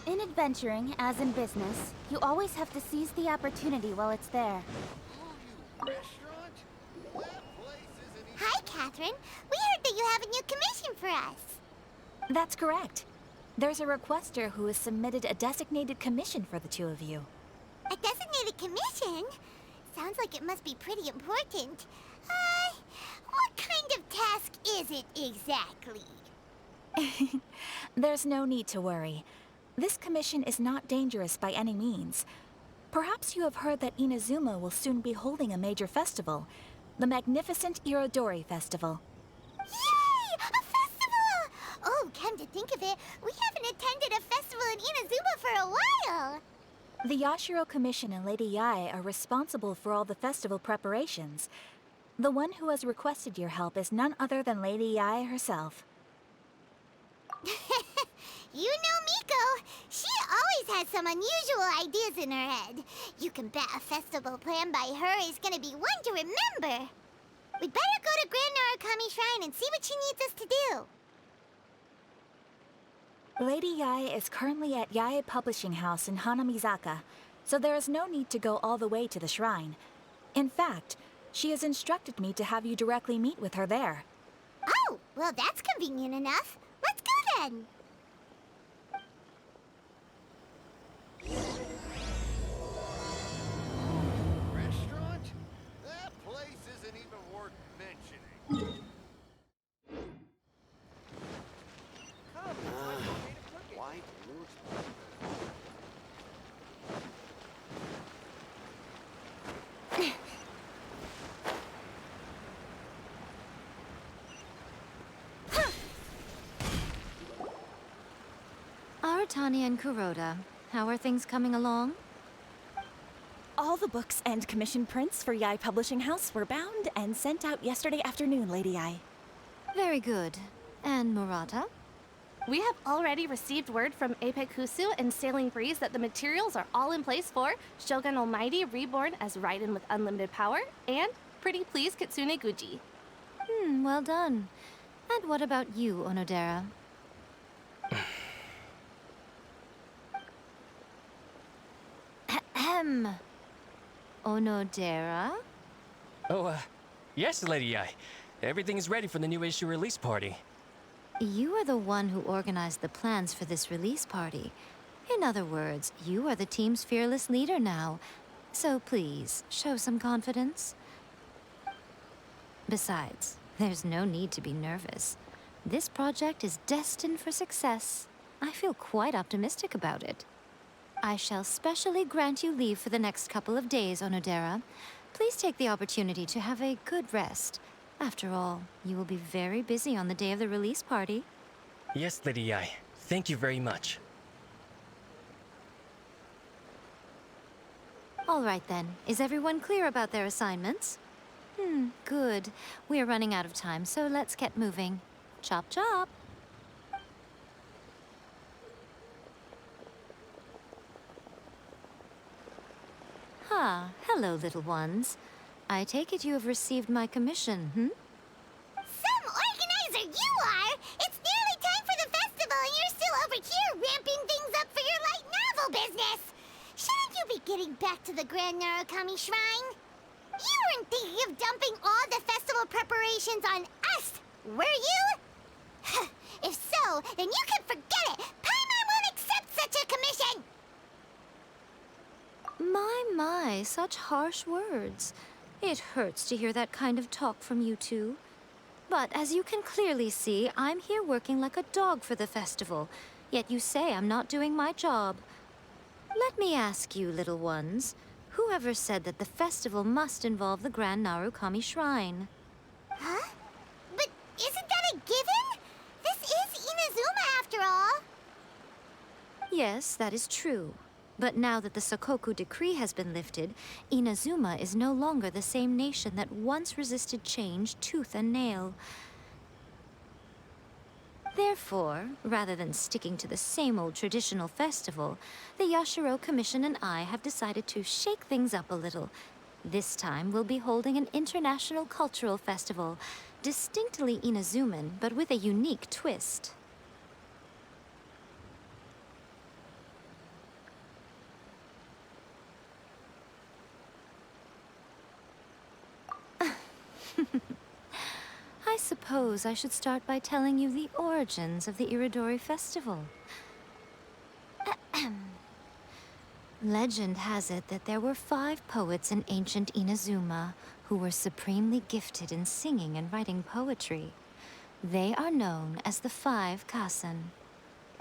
In adventuring, as in business, you always have to seize the opportunity while it's there. Restaurant? That place isn't even... Hi, Catherine. We heard that you have a new commission for us. That's correct. There's a requester who has submitted a designated commission for the two of you. A designated commission? Sounds like it must be pretty important. What kind of task is it exactly? There's no need to worry. This commission is not dangerous by any means. Perhaps you have heard that Inazuma will soon be holding a major festival, the magnificent Irodori Festival. Yay! A festival! Oh, come to think of it, we haven't attended a festival in Inazuma for a while. The Yashiro Commission and Lady Yae are responsible for all the festival preparations. The one who has requested your help is none other than Lady Yae herself. You know Miko. She always has some unusual ideas in her head. You can bet a festival planned by her is gonna be one to remember. We'd better go to Grand Narukami Shrine and see what she needs us to do. Lady Yae is currently at Yae Publishing House in Hanamizaka, so there is no need to go all the way to the shrine. In fact, she has instructed me to have you directly meet with her there. Oh, well that's convenient enough. Let's go then. Restaurant? That place isn't even worth mentioning. White looks... Aratani and Kuroda, how are things coming along? All the books and commission prints for Yae Publishing House were bound and sent out yesterday afternoon, Lady Yae. Very good. And Murata? We have already received word from Apekusu and Sailing Breeze that the materials are all in place for Shogun Almighty Reborn as Raiden with Unlimited Power and Pretty Please Kitsune Guji. Well done. And what about you, Onodera? Ahem. Onodera? Oh, yes, Lady Yae. Everything is ready for the new issue release party. You are the one who organized the plans for this release party. In other words, you are the team's fearless leader now. So please, show some confidence. Besides, there's no need to be nervous. This project is destined for success. I feel quite optimistic about it. I shall specially grant you leave for the next couple of days, Onodera. Please take the opportunity to have a good rest. After all, you will be very busy on the day of the release party. Yes, Lady Yae. Thank you very much. All right then. Is everyone clear about their assignments? Good. We are running out of time, so let's get moving. Chop chop! Hello, little ones. I take it you have received my commission, Some organizer you are! It's nearly time for the festival and you're still over here ramping things up for your light novel business! Shouldn't you be getting back to the Grand Narukami Shrine? You weren't thinking of dumping all the festival preparations on us, were you? If so, then you can forget it! Paimon won't accept such a commission! My, such harsh words. It hurts to hear that kind of talk from you two. But as you can clearly see, I'm here working like a dog for the festival, yet you say I'm not doing my job. Let me ask you, little ones, whoever said that the festival must involve the Grand Narukami Shrine? Huh? But isn't that a given? This is Inazuma after all. Yes, that is true. But now that the Sokoku decree has been lifted, Inazuma is no longer the same nation that once resisted change tooth and nail. Therefore, rather than sticking to the same old traditional festival, the Yashiro Commission and I have decided to shake things up a little. This time we'll be holding an international cultural festival, distinctly Inazuman, but with a unique twist. I suppose I should start by telling you the origins of the Iridori Festival. Legend has it that there were 5 poets in ancient Inazuma who were supremely gifted in singing and writing poetry. They are known as the 5 Kasen.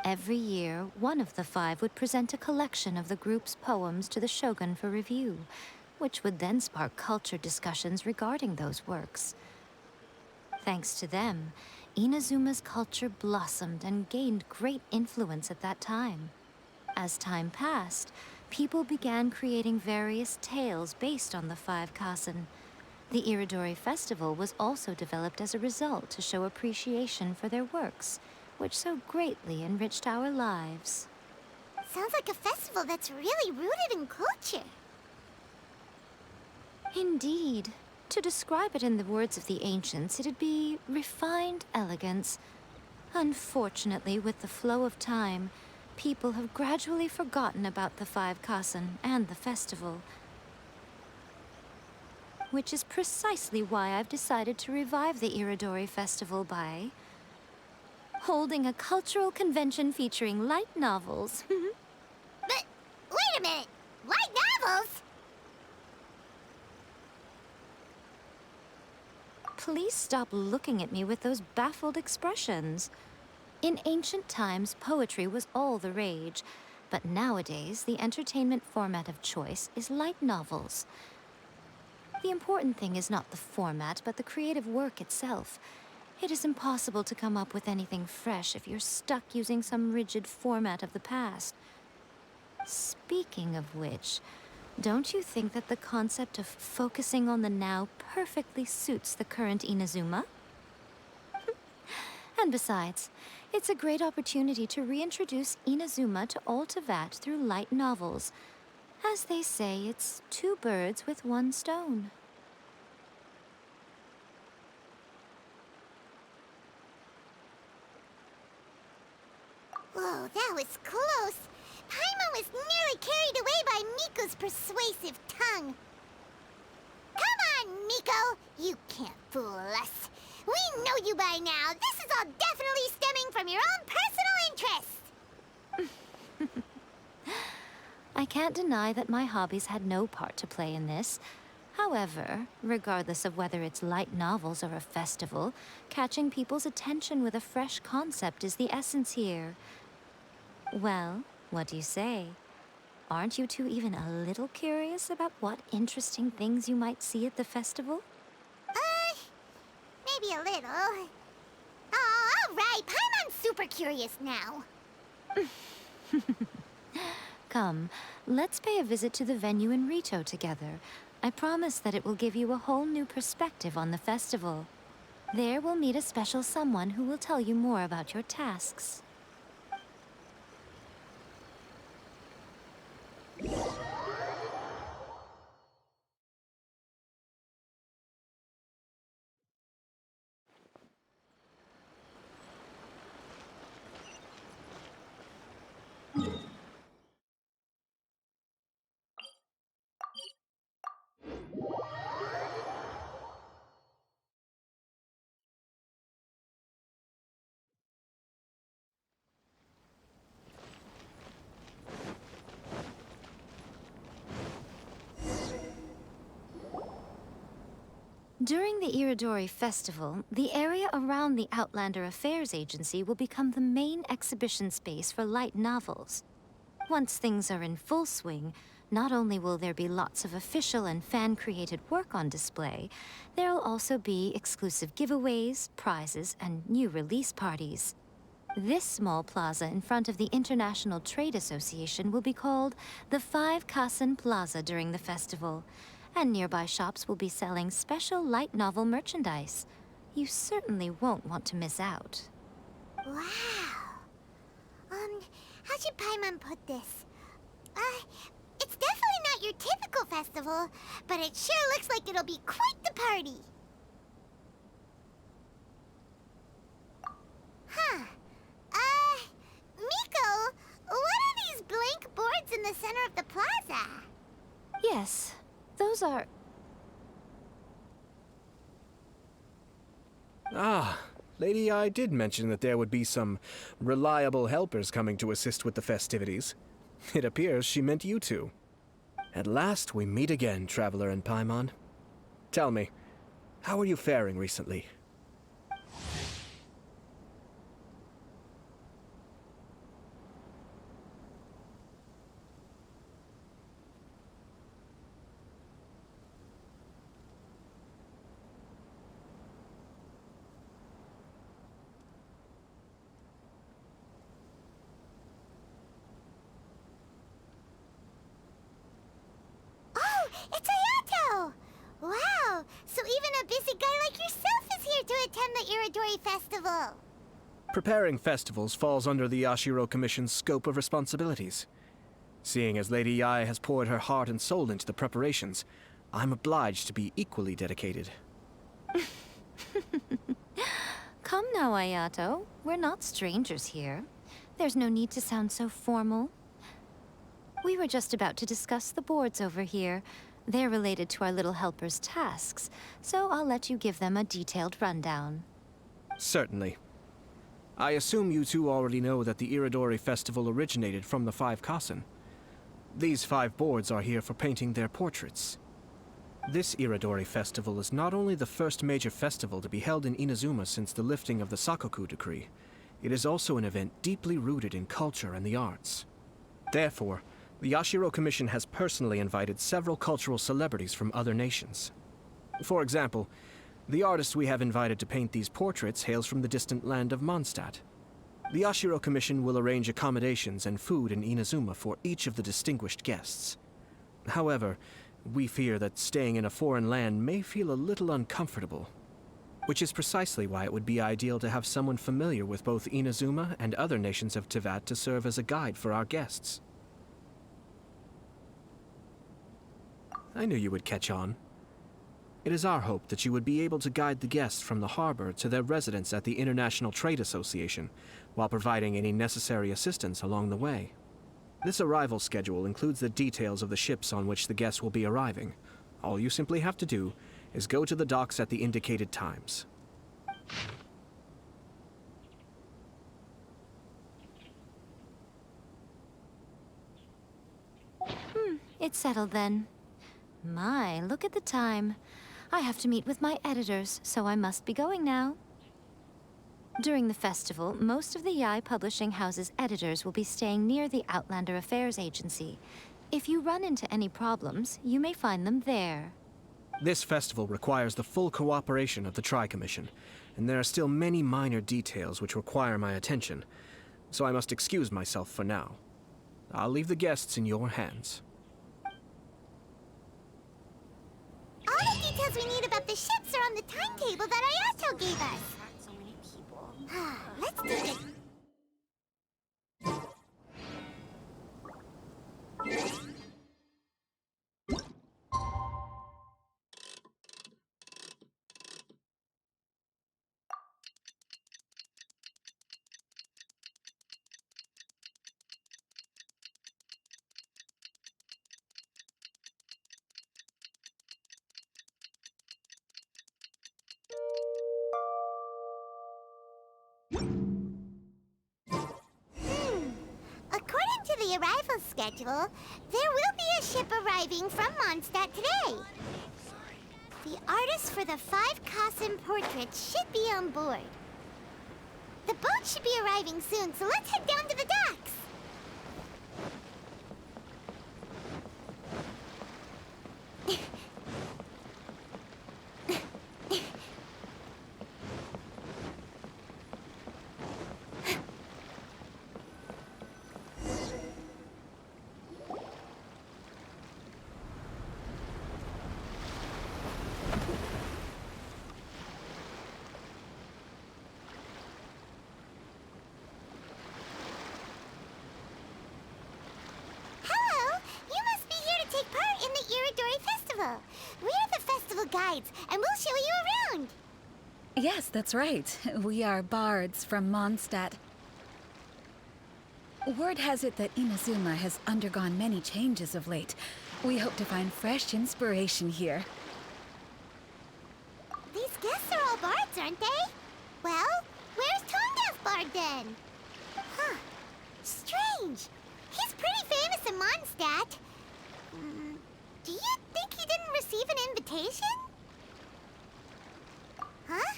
Every year, one of the 5 would present a collection of the group's poems to the shogun for review, which would then spark culture discussions regarding those works. Thanks to them, Inazuma's culture blossomed and gained great influence at that time. As time passed, people began creating various tales based on the 5 Kasen. The Iridori Festival was also developed as a result to show appreciation for their works, which so greatly enriched our lives. Sounds like a festival that's really rooted in culture. Indeed. To describe it in the words of the ancients, it'd be refined elegance. Unfortunately, with the flow of time, people have gradually forgotten about the 5 Kasen and the festival. Which is precisely why I've decided to revive the Iridori Festival by holding a cultural convention featuring light novels. But wait a minute! Light novels? Please stop looking at me with those baffled expressions. In ancient times, poetry was all the rage, but nowadays, the entertainment format of choice is light novels. The important thing is not the format, but the creative work itself. It is impossible to come up with anything fresh if you're stuck using some rigid format of the past. Speaking of which, don't you think that the concept of focusing on the now perfectly suits the current Inazuma? And besides, it's a great opportunity to reintroduce Inazuma to all Teyvat through light novels. As they say, it's 2 birds with 1 stone. Whoa, that was close. Paimon was nearly carried away by Miko's persuasive tongue. Come on, Miko! You can't fool us. We know you by now. This is all definitely stemming from your own personal interest. I can't deny that my hobbies had no part to play in this. However, regardless of whether it's light novels or a festival, catching people's attention with a fresh concept is the essence here. Well, what do you say? Aren't you two even a little curious about what interesting things you might see at the festival? Maybe a little. Oh, all right. Paimon's super curious now. Come, let's pay a visit to the venue in Rito together. I promise that it will give you a whole new perspective on the festival. There we'll meet a special someone who will tell you more about your tasks. During the Iridori Festival, the area around the Outlander Affairs Agency will become the main exhibition space for light novels. Once things are in full swing, not only will there be lots of official and fan-created work on display, there'll also be exclusive giveaways, prizes, and new release parties. This small plaza in front of the International Trade Association will be called the 5 Kasen Plaza during the festival. And nearby shops will be selling special light novel merchandise. You certainly won't want to miss out. Wow. How should Paimon put this? It's definitely not your typical festival, but it sure looks like it'll be quite the party. Huh. Miko, what are these blank boards in the center of the plaza? Yes. Those are... Ah, Lady I did mention that there would be some reliable helpers coming to assist with the festivities. It appears she meant you two. At last we meet again, Traveler and Paimon. Tell me, how are you faring recently? It's Ayato! Wow, so even a busy guy like yourself is here to attend the Iridori Festival. Preparing festivals falls under the Yashiro Commission's scope of responsibilities. Seeing as Lady Yae has poured her heart and soul into the preparations, I'm obliged to be equally dedicated. Come now, Ayato. We're not strangers here. There's no need to sound so formal. We were just about to discuss the boards over here. They're related to our little helper's tasks, so I'll let you give them a detailed rundown. Certainly. I assume you two already know that the Iridori Festival originated from the 5 Kasen. These 5 boards are here for painting their portraits. This Iridori Festival is not only the first major festival to be held in Inazuma since the lifting of the Sakoku Decree, it is also an event deeply rooted in culture and the arts. Therefore, the Yashiro Commission has personally invited several cultural celebrities from other nations. For example, the artist we have invited to paint these portraits hails from the distant land of Mondstadt. The Yashiro Commission will arrange accommodations and food in Inazuma for each of the distinguished guests. However, we fear that staying in a foreign land may feel a little uncomfortable, which is precisely why it would be ideal to have someone familiar with both Inazuma and other nations of Teyvat to serve as a guide for our guests. I knew you would catch on. It is our hope that you would be able to guide the guests from the harbor to their residence at the International Trade Association, while providing any necessary assistance along the way. This arrival schedule includes the details of the ships on which the guests will be arriving. All you simply have to do is go to the docks at the indicated times. It's settled then. My, look at the time. I have to meet with my editors, so I must be going now. During the festival, most of the Yae Publishing House's editors will be staying near the Outlander Affairs Agency. If you run into any problems, you may find them there. This festival requires the full cooperation of the Tri-Commission, and there are still many minor details which require my attention, so I must excuse myself for now. I'll leave the guests in your hands. All the details we need about the ships are on the timetable that Ayato gave us. Let's do it. According to the arrival schedule, there will be a ship arriving from Mondstadt today. The artist for the 5 Kasen portraits should be on board. The boat should be arriving soon, so let's head down to the docks. We're the festival guides, and we'll show you around. Yes, that's right. We are bards from Mondstadt. Word has it that Inazuma has undergone many changes of late. We hope to find fresh inspiration here. These guests are all bards, aren't they? Well, where's Tongath Bard then? Huh. Strange. He's pretty famous in Mondstadt. Do you think he didn't receive an invitation? Huh?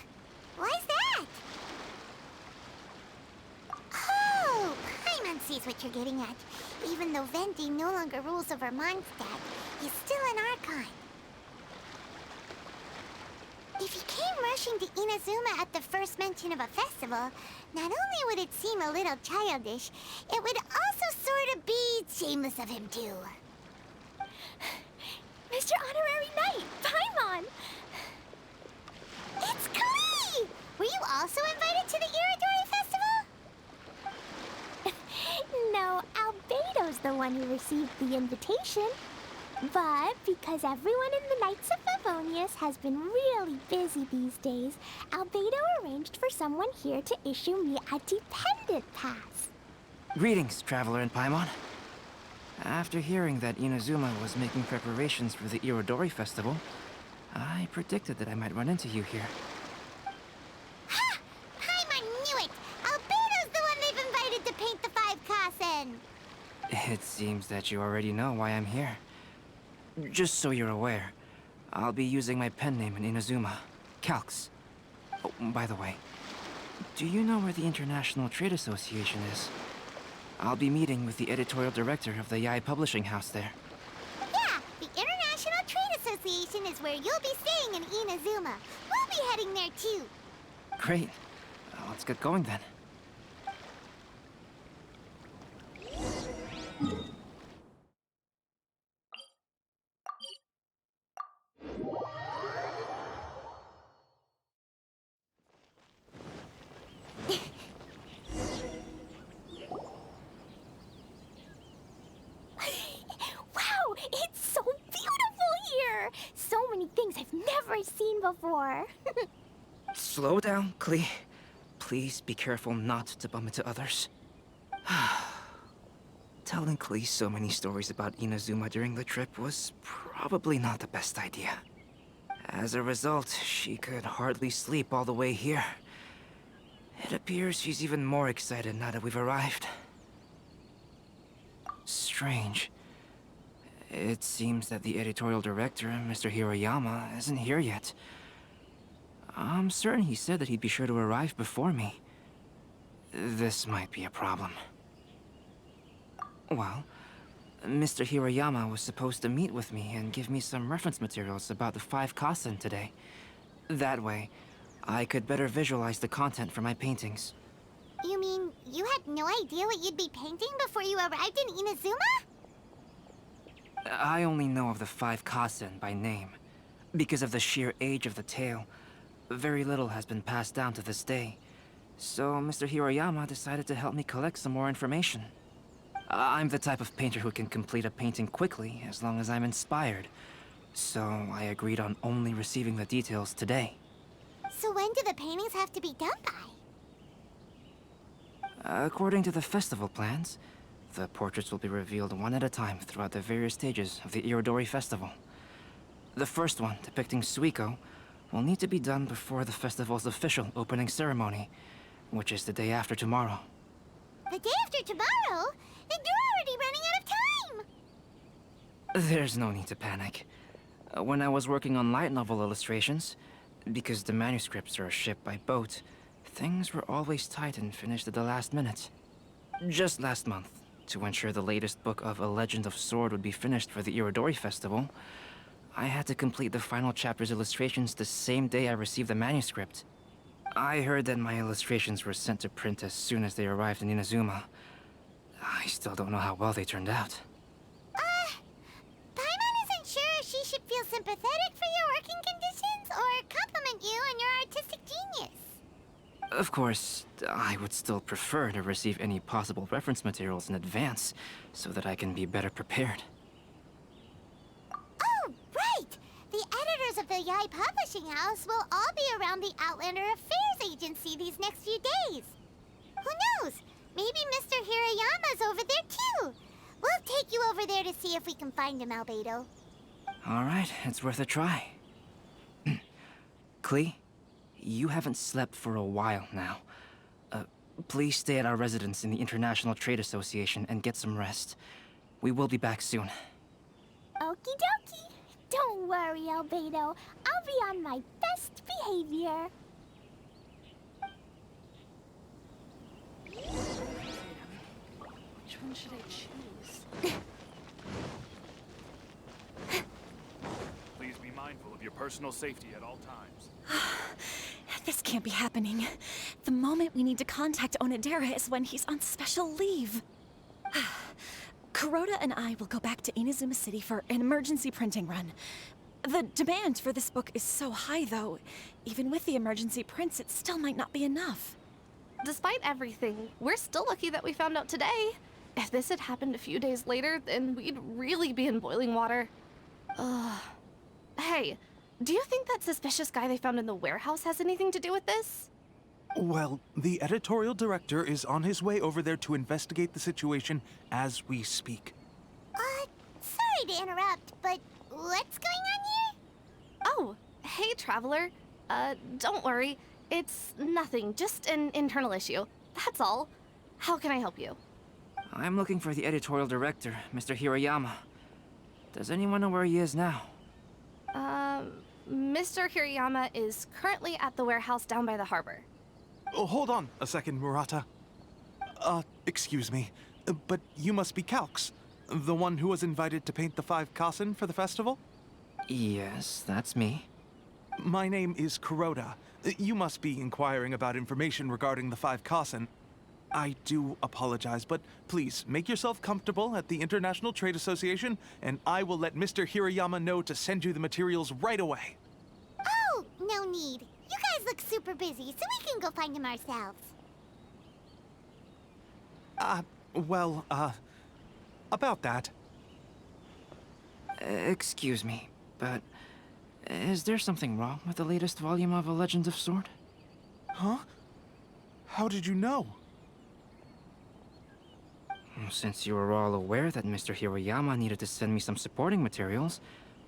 Why's that? Oh, Paimon sees what you're getting at. Even though Venti no longer rules over Mondstadt, he's still an Archon. If he came rushing to Inazuma at the first mention of a festival, not only would it seem a little childish, it would also sort of be shameless of him too. Mr. Honorary Knight, Paimon! It's Klee! Were you also invited to the Iridori Festival? No, Albedo's the one who received the invitation. But because everyone in the Knights of Favonius has been really busy these days, Albedo arranged for someone here to issue me a dependent pass. Greetings, Traveler and Paimon. After hearing that Inazuma was making preparations for the Irodori Festival, I predicted that I might run into you here. Ha! Paimon knew it! Albedo's the one they've invited to paint the 5 Kasen! It seems that you already know why I'm here. Just so you're aware, I'll be using my pen name in Inazuma, Calx. Oh, by the way, do you know where the International Trade Association is? I'll be meeting with the editorial director of the Yae Publishing House there. Yeah, the International Trade Association is where you'll be staying in Inazuma. We'll be heading there too. Great. Let's get going then. Wow, it's so beautiful here! So many things I've never seen before. Slow down, Klee. Please be careful not to bump into others. Telling Klee so many stories about Inazuma during the trip was probably not the best idea. As a result, she could hardly sleep all the way here. It appears she's even more excited now that we've arrived. Strange. It seems that the editorial director, Mr. Hiroyama, isn't here yet. I'm certain he said that he'd be sure to arrive before me. This might be a problem. Well, Mr. Hiroyama was supposed to meet with me and give me some reference materials about the 5 Kasen today. That way, I could better visualize the content for my paintings. You mean you had no idea what you'd be painting before you arrived in Inazuma? I only know of the 5 Kasen by name. Because of the sheer age of the tale, very little has been passed down to this day. So Mr. Hiroyama decided to help me collect some more information. I'm the type of painter who can complete a painting quickly as long as I'm inspired. So I agreed on only receiving the details today. So when do the paintings have to be done by? According to the festival plans, the portraits will be revealed one at a time throughout the various stages of the Irodori Festival. The first one, depicting Suiko, will need to be done before the festival's official opening ceremony, which is the day after tomorrow. The day after tomorrow? Then you're already running out of time! There's no need to panic. When I was working on light novel illustrations, because the manuscripts are shipped by boat, things were always tight and finished at the last minute. Just last month, to ensure the latest book of A Legend of Sword would be finished for the Irodori Festival, I had to complete the final chapter's illustrations the same day I received the manuscript. I heard that my illustrations were sent to print as soon as they arrived in Inazuma. I still don't know how well they turned out. Paimon isn't sure if she should feel sympathetic for your working conditions or compliment you on your artistic genius. Of course, I would still prefer to receive any possible reference materials in advance, so that I can be better prepared. Oh, right! The editors of the Yae Publishing House will all be around the Outlander Affairs Agency these next few days. Who knows? Maybe Mr. Hiroyama's over there too. We'll take you over there to see if we can find him, Albedo. All right, it's worth a try. Klee, you haven't slept for a while now. Please stay at our residence in the International Trade Association and get some rest. We will be back soon. Okie dokie. Don't worry, Albedo. I'll be on my best behavior. Which one should I choose? Please be mindful of your personal safety at all times. This can't be happening. The moment we need to contact Onodera is when he's on special leave. Kuroda and I will go back to Inazuma City for an emergency printing run. The demand for this book is so high, though. Even with the emergency prints, it still might not be enough. Despite everything, we're still lucky that we found out today. If this had happened a few days later, then we'd really be in boiling water. Hey, do you think that suspicious guy they found in the warehouse has anything to do with this? Well, the editorial director is on his way over there to investigate the situation as we speak. Sorry to interrupt, but what's going on here? Oh, hey, Traveler. Don't worry. It's nothing, just an internal issue. That's all. How can I help you? I'm looking for the editorial director, Mr. Hirayama. Does anyone know where he is now? Mr. Hirayama is currently at the warehouse down by the harbor. Oh, hold on a second, Murata. Excuse me, but you must be Calx, the one who was invited to paint the 5 Kasen for the festival? Yes, that's me. My name is Kuroda. You must be inquiring about information regarding the 5 Kasen. I do apologize, but please make yourself comfortable at the International Trade Association, and I will let Mr. Hirayama know to send you the materials right away. Oh, no need. You guys look super busy, so we can go find him ourselves. About that. Excuse me, but is there something wrong with the latest volume of A Legend of Sword? Huh? How did you know? Since you were all aware that Mr. Hirayama needed to send me some supporting materials,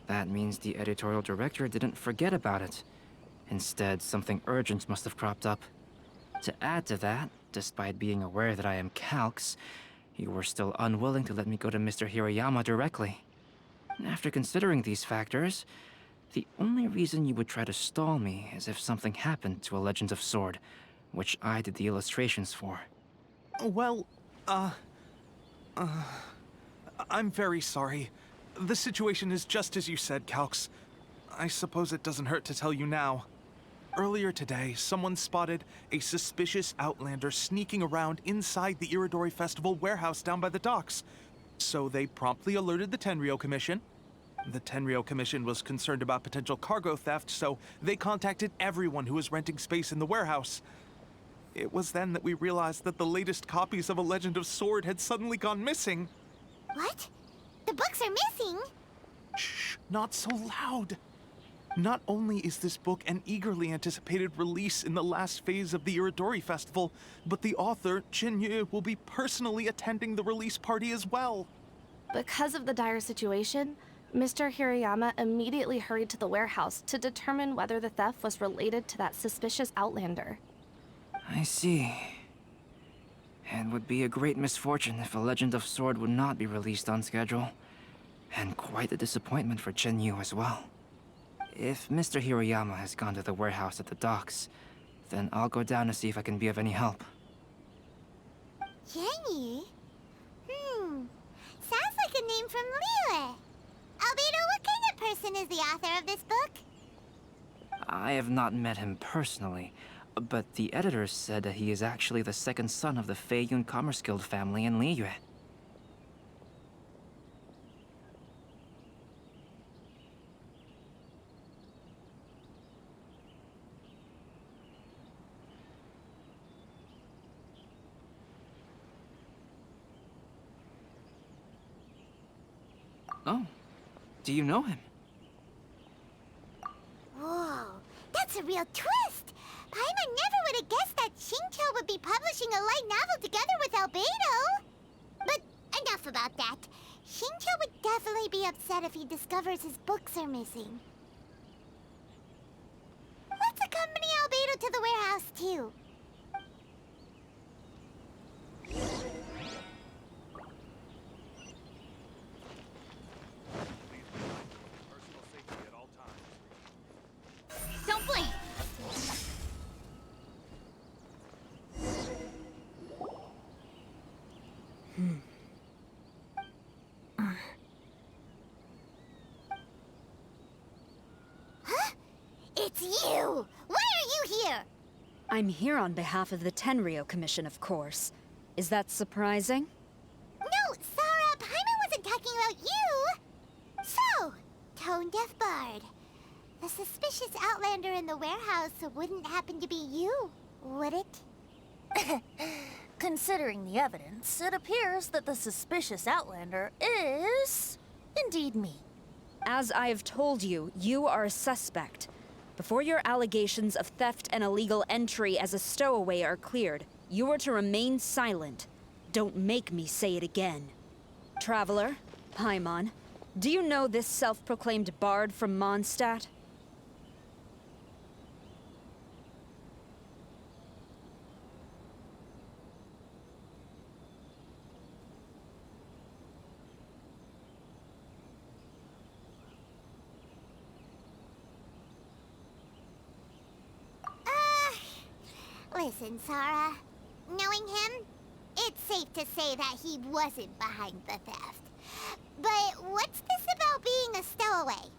that means the editorial director didn't forget about it. Instead, something urgent must have cropped up. To add to that, despite being aware that I am Calx, you were still unwilling to let me go to Mr. Hirayama directly. After considering these factors, the only reason you would try to stall me is if something happened to A Legend of Sword, which I did the illustrations for. Well, I'm very sorry. The situation is just as you said, Calx. I suppose it doesn't hurt to tell you now. Earlier today, someone spotted a suspicious outlander sneaking around inside the Iridori Festival warehouse down by the docks. So they promptly alerted the Tenryou Commission. The Tenryou Commission was concerned about potential cargo theft, so they contacted everyone who was renting space in the warehouse. It was then that we realized that the latest copies of A Legend of Sword had suddenly gone missing. What? The books are missing? Shh, not so loud. Not only is this book an eagerly anticipated release in the last phase of the Iridori Festival, but the author, Jinyu, will be personally attending the release party as well. Because of the dire situation, Mr. Hirayama immediately hurried to the warehouse to determine whether the theft was related to that suspicious outlander. I see. It would be a great misfortune if A Legend of Sword would not be released on schedule. And quite a disappointment for Jinyu as well. If Mr. Hirayama has gone to the warehouse at the docks, then I'll go down to see if I can be of any help. Jinyu? Sounds like a name from Liyue. Albedo, what kind of person is the author of this book? I have not met him personally, but the editor said that he is actually the second son of the Feiyun Commerce Guild family in Liyue. Oh, do you know him? Whoa, that's a real twist. Paimon never would have guessed that Xingqiu would be publishing a light novel together with Albedo. But enough about that. Xingqiu would definitely be upset if he discovers his books are missing. Let's accompany Albedo to the warehouse, too. Personal safety at all times. Don't blink! Huh? It's you! Why are you here? I'm here on behalf of the Tenryo Commission, of course. Is that surprising? No, Sarah, Paimon wasn't talking about you! So, Tone Deaf Bard. The suspicious outlander in the warehouse wouldn't happen to be you, would it? Considering the evidence, it appears that the suspicious outlander is indeed me. As I have told you, you are a suspect. Before your allegations of theft and illegal entry as a stowaway are cleared, you are to remain silent. Don't make me say it again. Traveler, Paimon, do you know this self-proclaimed bard from Mondstadt? Listen, Sarah. Knowing him, it's safe to say that he wasn't behind the theft. But what's this about being a stowaway?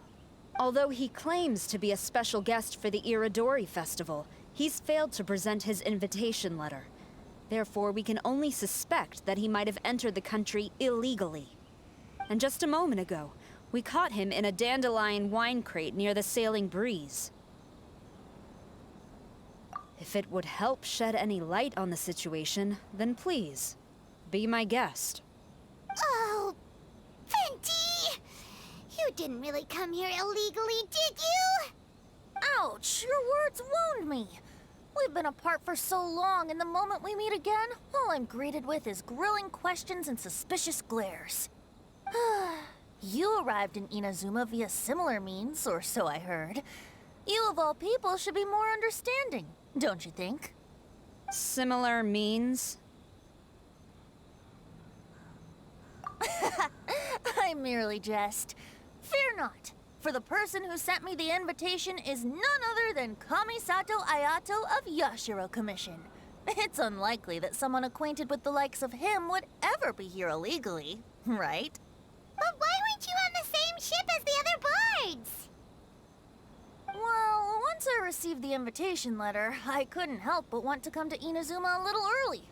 Although he claims to be a special guest for the Iridori Festival, he's failed to present his invitation letter. Therefore, we can only suspect that he might have entered the country illegally. And just a moment ago, we caught him in a dandelion wine crate near the Sailing Breeze. If it would help shed any light on the situation, then please, be my guest. Oh, Venti! You didn't really come here illegally, did you? Ouch, your words wound me. We've been apart for so long, and the moment we meet again, all I'm greeted with is grilling questions and suspicious glares. You arrived in Inazuma via similar means, or so I heard. You of all people should be more understanding, don't you think? Similar means? I merely jest. Fear not, for the person who sent me the invitation is none other than Kamisato Ayato of Yashiro Commission. It's unlikely that someone acquainted with the likes of him would ever be here illegally, right? But why weren't you on the same ship as the other bards? Well, once I received the invitation letter, I couldn't help but want to come to Inazuma a little early.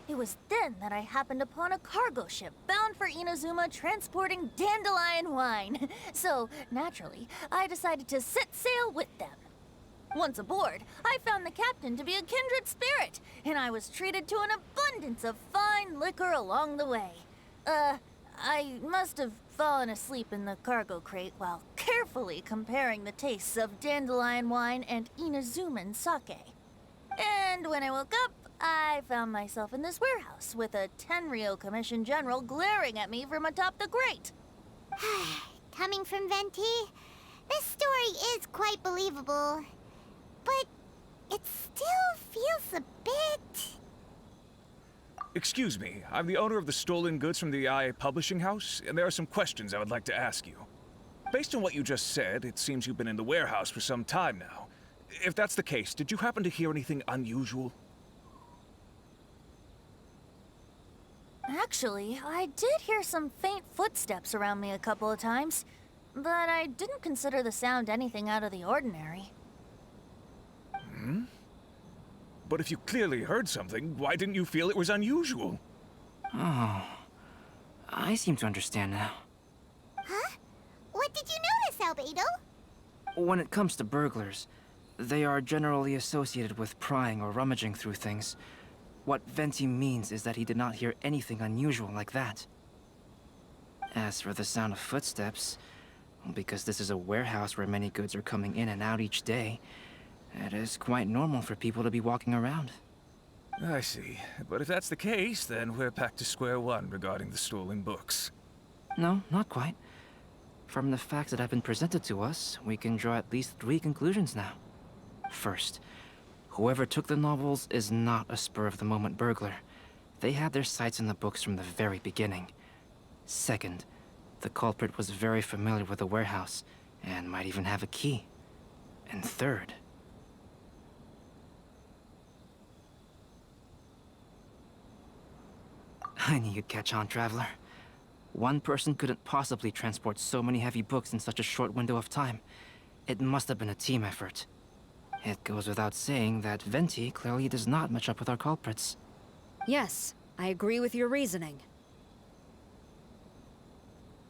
It was then that I happened upon a cargo ship bound for Inazuma transporting dandelion wine. So, naturally, I decided to set sail with them. Once aboard, I found the captain to be a kindred spirit, and I was treated to an abundance of fine liquor along the way. I must have fallen asleep in the cargo crate while carefully comparing the tastes of dandelion wine and Inazuman sake. And when I woke up, I found myself in this warehouse with a Tenryo Commission general glaring at me from atop the grate. Coming from Venti, this story is quite believable. But it still feels a bit... Excuse me, I'm the owner of the stolen goods from the IA Publishing House, and there are some questions I would like to ask you. Based on what you just said, it seems you've been in the warehouse for some time now. If that's the case, did you happen to hear anything unusual? Actually, I did hear some faint footsteps around me a couple of times, but I didn't consider the sound anything out of the ordinary. But if you clearly heard something, why didn't you feel it was unusual? Oh, I seem to understand now. Huh? What did you notice, Albedo? When it comes to burglars, they are generally associated with prying or rummaging through things. What Venti means is that he did not hear anything unusual like that. As for the sound of footsteps, because this is a warehouse where many goods are coming in and out each day, it is quite normal for people to be walking around. I see. But if that's the case, then we're back to square one regarding the stolen books. No, not quite. From the facts that have been presented to us, we can draw at least 3 conclusions now. First, Whoever took the novels is not a spur-of-the-moment burglar. They had their sights on the books from the very beginning. Second, the culprit was very familiar with the warehouse and might even have a key. And third... I knew you'd catch on, Traveler. One person couldn't possibly transport so many heavy books in such a short window of time. It must have been a team effort. It goes without saying that Venti clearly does not match up with our culprits. Yes, I agree with your reasoning.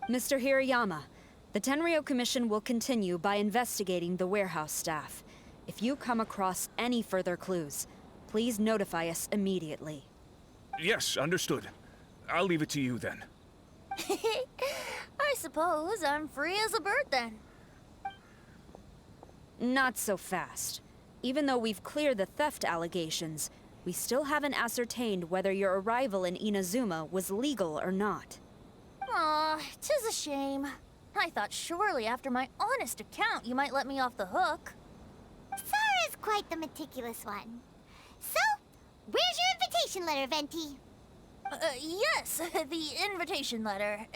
Mr. Hirayama, the Tenryo Commission will continue by investigating the warehouse staff. If you come across any further clues, please notify us immediately. Yes, understood. I'll leave it to you then. I suppose I'm free as a bird then. Not so fast. Even though we've cleared the theft allegations, we still haven't ascertained whether your arrival in Inazuma was legal or not. Aw, 'tis a shame. I thought surely after my honest account you might let me off the hook. Sara's quite the meticulous one. So, where's your invitation letter, Venti? Yes, the invitation letter.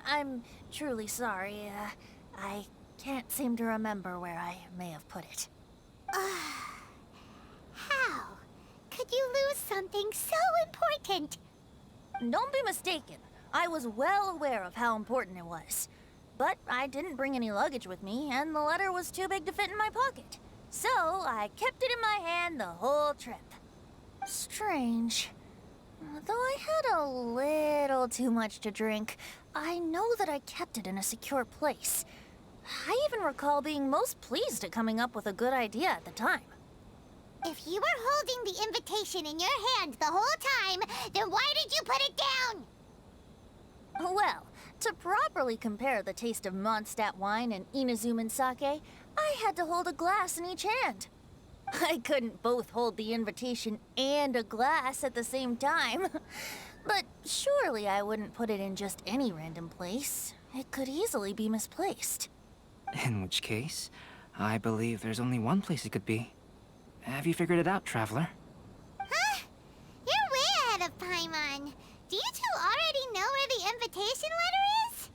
I'm truly sorry. I can't seem to remember where I may have put it. How could you lose something so important? Don't be mistaken. I was well aware of how important it was. But I didn't bring any luggage with me, and the letter was too big to fit in my pocket. So I kept it in my hand the whole trip. Strange. Though I had a little too much to drink, I know that I kept it in a secure place. I even recall being most pleased at coming up with a good idea at the time. If you were holding the invitation in your hand the whole time, then why did you put it down? Well, to properly compare the taste of Mondstadt wine and Inazuman sake, I had to hold a glass in each hand. I couldn't both hold the invitation and a glass at the same time. But surely I wouldn't put it in just any random place. It could easily be misplaced. In which case, I believe there's only one place it could be. Have you figured it out, Traveler? Huh? You're way ahead of Paimon. Do you two already know where the invitation letter is?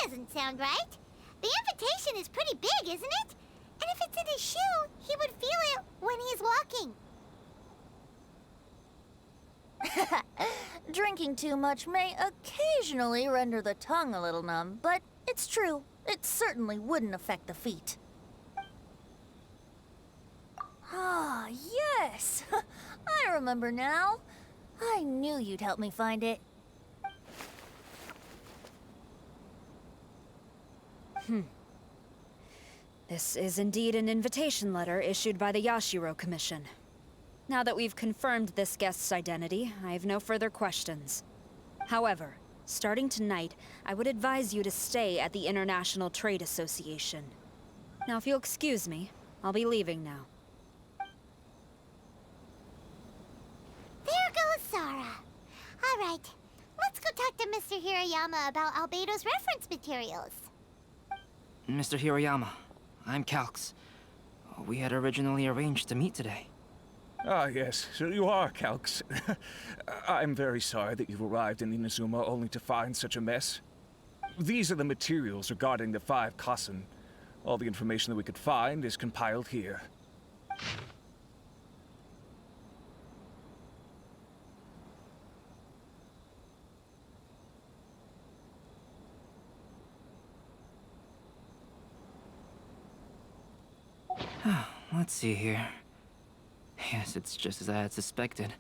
Doesn't sound right. The invitation is pretty big, isn't it? And if it's in his shoe, he would feel it when he's walking. Drinking too much may occasionally render the tongue a little numb, but it's true. It certainly wouldn't affect the feet. Ah, yes! I remember now. I knew you'd help me find it. This is indeed an invitation letter issued by the Yashiro Commission. Now that we've confirmed this guest's identity, I have no further questions. However, starting tonight, I would advise you to stay at the International Trade Association. Now, if you'll excuse me, I'll be leaving now. There goes Sara. All right, let's go talk to Mr. Hirayama about Albedo's reference materials. Mr. Hirayama, I'm Calx. We had originally arranged to meet today. Ah, yes, so you are, Calx. I'm very sorry that you've arrived in Inazuma only to find such a mess. These are the materials regarding the 5 Kassen. All the information that we could find is compiled here. Let's see here. Yes, it's just as I had suspected.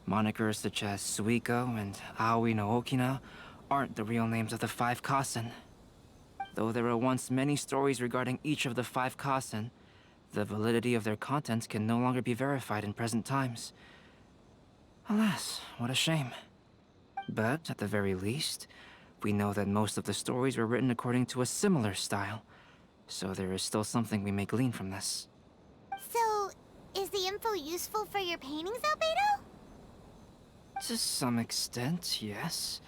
Monikers such as Suiko and Aoi no Okina aren't the real names of the 5 Kassen. Though there were once many stories regarding each of the 5 Kassen, the validity of their contents can no longer be verified in present times. Alas, what a shame. But, at the very least, we know that most of the stories were written according to a similar style, so there is still something we may glean from this. So, is the info useful for your paintings, Albedo? To some extent, yes.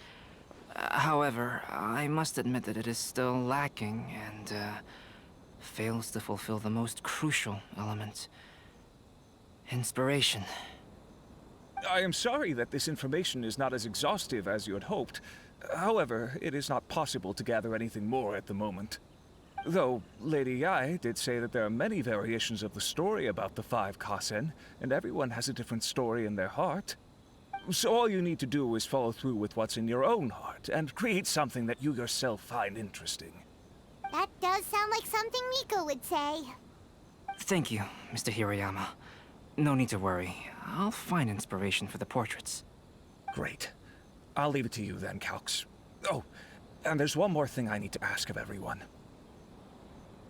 However, I must admit that it is still lacking and, fails to fulfill the most crucial element. Inspiration. I am sorry that this information is not as exhaustive as you had hoped. However, it is not possible to gather anything more at the moment. Though, Lady Yae did say that there are many variations of the story about the 5 Kassen, and everyone has a different story in their heart. So all you need to do is follow through with what's in your own heart, and create something that you yourself find interesting. That does sound like something Miko would say. Thank you, Mr. Hirayama. No need to worry. I'll find inspiration for the portraits. Great. I'll leave it to you then, Calx. Oh, and there's one more thing I need to ask of everyone.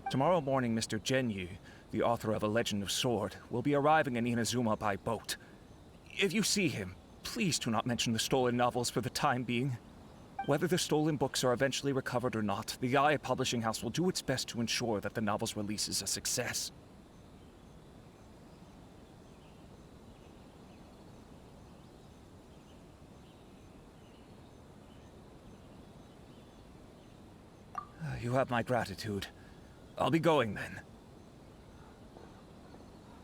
Tomorrow morning, Mr. Genyu, the author of A Legend of Sword, will be arriving in Inazuma by boat. If you see him, please do not mention the stolen novels for the time being. Whether the stolen books are eventually recovered or not, the Yae Publishing House will do its best to ensure that the novel's release is a success. You have my gratitude. I'll be going then.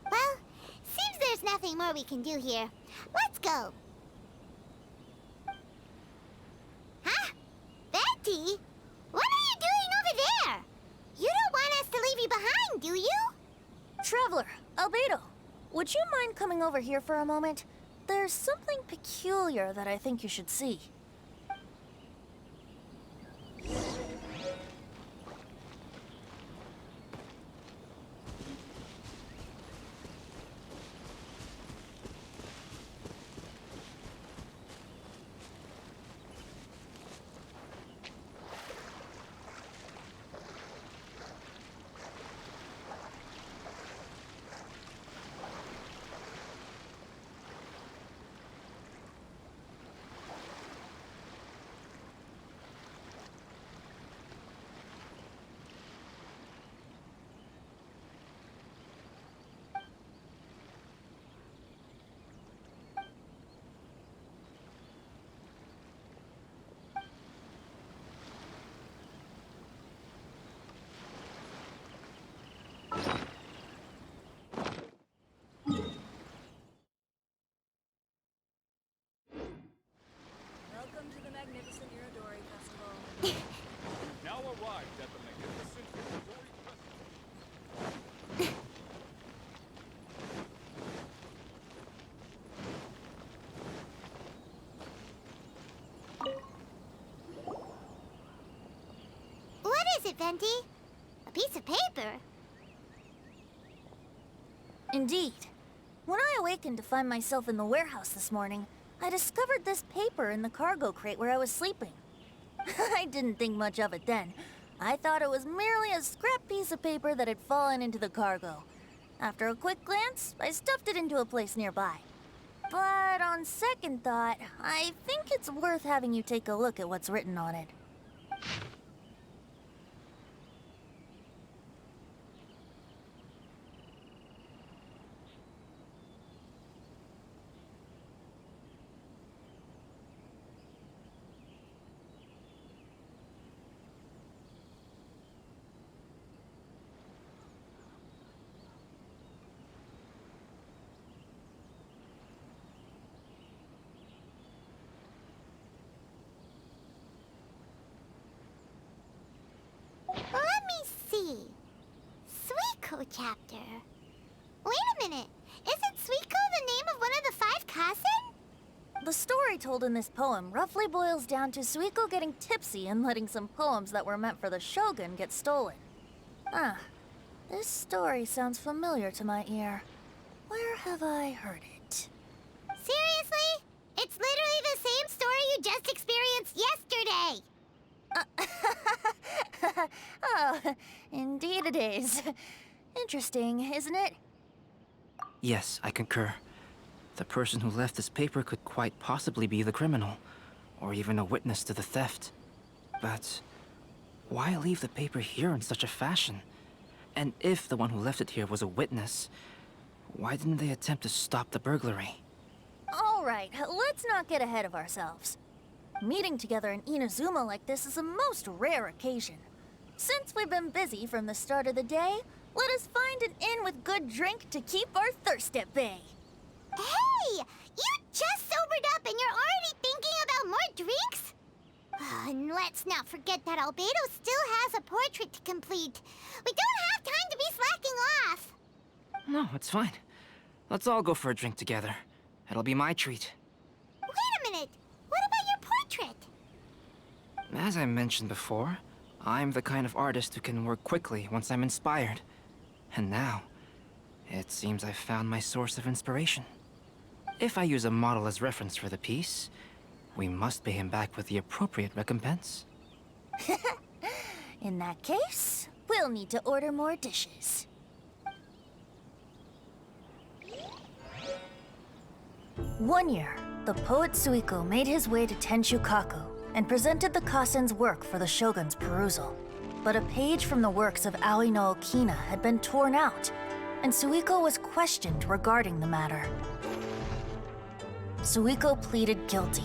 Well, seems there's nothing more we can do here. Let's go. Huh? Betty? What are you doing over there? You don't want us to leave you behind, do you? Traveler, Albedo, would you mind coming over here for a moment? There's something peculiar that I think you should see. Welcome to the magnificent Irodori Festival. Now arrived at the magnificent Irodori Festival. What is it, Venti? A piece of paper? Indeed. When I awakened to find myself in the warehouse this morning, I discovered this paper in the cargo crate where I was sleeping. I didn't think much of it then. I thought it was merely a scrap piece of paper that had fallen into the cargo. After a quick glance, I stuffed it into a place nearby. But on second thought, I think it's worth having you take a look at what's written on it. chapter. Wait a minute. Isn't Suiko the name of one of the 5 Kasen? The story told in this poem roughly boils down to Suiko getting tipsy and letting some poems that were meant for the shogun get stolen. Ah, this story sounds familiar to my ear. Where have I heard it? Seriously? It's literally the same story you just experienced yesterday! Oh, indeed it is. Interesting, isn't it? Yes, I concur. The person who left this paper could quite possibly be the criminal, or even a witness to the theft. But why leave the paper here in such a fashion? And if the one who left it here was a witness, why didn't they attempt to stop the burglary? All right, let's not get ahead of ourselves. Meeting together in Inazuma like this is a most rare occasion. Since we've been busy from the start of the day, let us find an inn with good drink to keep our thirst at bay. Hey! You just sobered up and you're already thinking about more drinks? And let's not forget that Albedo still has a portrait to complete. We don't have time to be slacking off. No, it's fine. Let's all go for a drink together. It'll be my treat. Wait a minute. What about your portrait? As I mentioned before, I'm the kind of artist who can work quickly once I'm inspired. And now, it seems I've found my source of inspiration. If I use a model as reference for the piece, we must pay him back with the appropriate recompense. In that case, we'll need to order more dishes. One year, the poet Suiko made his way to Tenshukaku and presented the Kasen's work for the shogun's perusal. But a page from the works of Aoi no Okina had been torn out, and Suiko was questioned regarding the matter. Suiko pleaded guilty.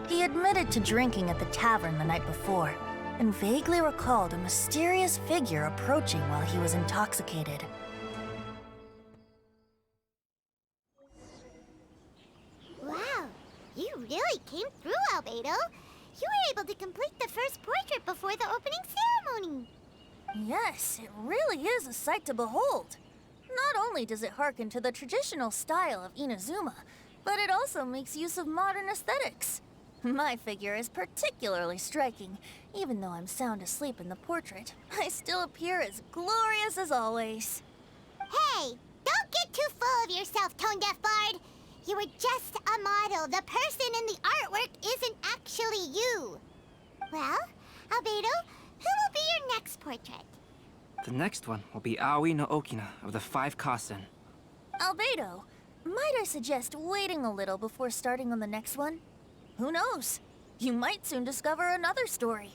He admitted to drinking at the tavern the night before, and vaguely recalled a mysterious figure approaching while he was intoxicated. Wow, you really came through, Albedo. You were able to complete the first portrait before the opening ceremony. Yes, it really is a sight to behold. Not only does it harken to the traditional style of Inazuma, but it also makes use of modern aesthetics. My figure is particularly striking. Even though I'm sound asleep in the portrait, I still appear as glorious as always. Hey, don't get too full of yourself, Tone-Deaf Bard. You were just a model. The person in the artwork isn't actually you. Well, Albedo, who will be your next portrait? The next one will be Aoi no Okina of the 5 Kasen. Albedo, might I suggest waiting a little before starting on the next one? Who knows? You might soon discover another story.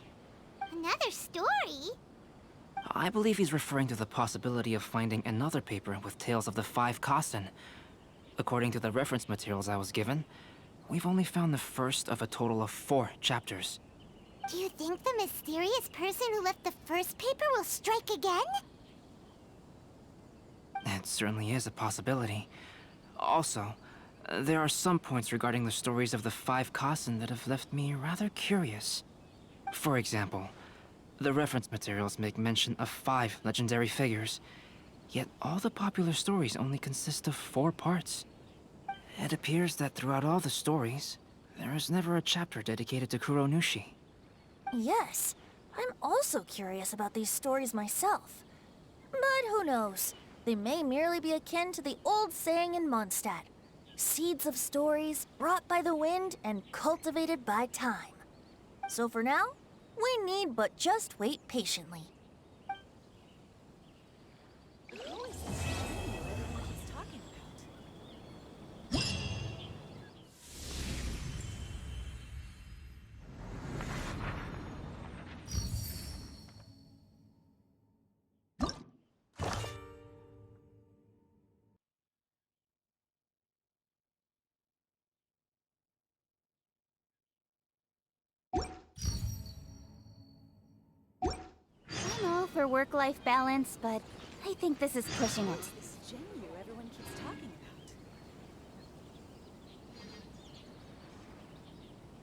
Another story? I believe he's referring to the possibility of finding another paper with tales of the 5 Kasen. According to the reference materials I was given, we've only found the first of a total of 4 chapters. Do you think the mysterious person who left the first paper will strike again? It certainly is a possibility. Also, there are some points regarding the stories of the 5 Kasen that have left me rather curious. For example, the reference materials make mention of 5 legendary figures, yet all the popular stories only consist of 4 parts. It appears that throughout all the stories, there is never a chapter dedicated to Kuronushi. Yes, I'm also curious about these stories myself. But who knows? They may merely be akin to the old saying in Mondstadt. Seeds of stories brought by the wind and cultivated by time. So for now, we need but just wait patiently. I'm all for work-life balance, but I think this is pushing it.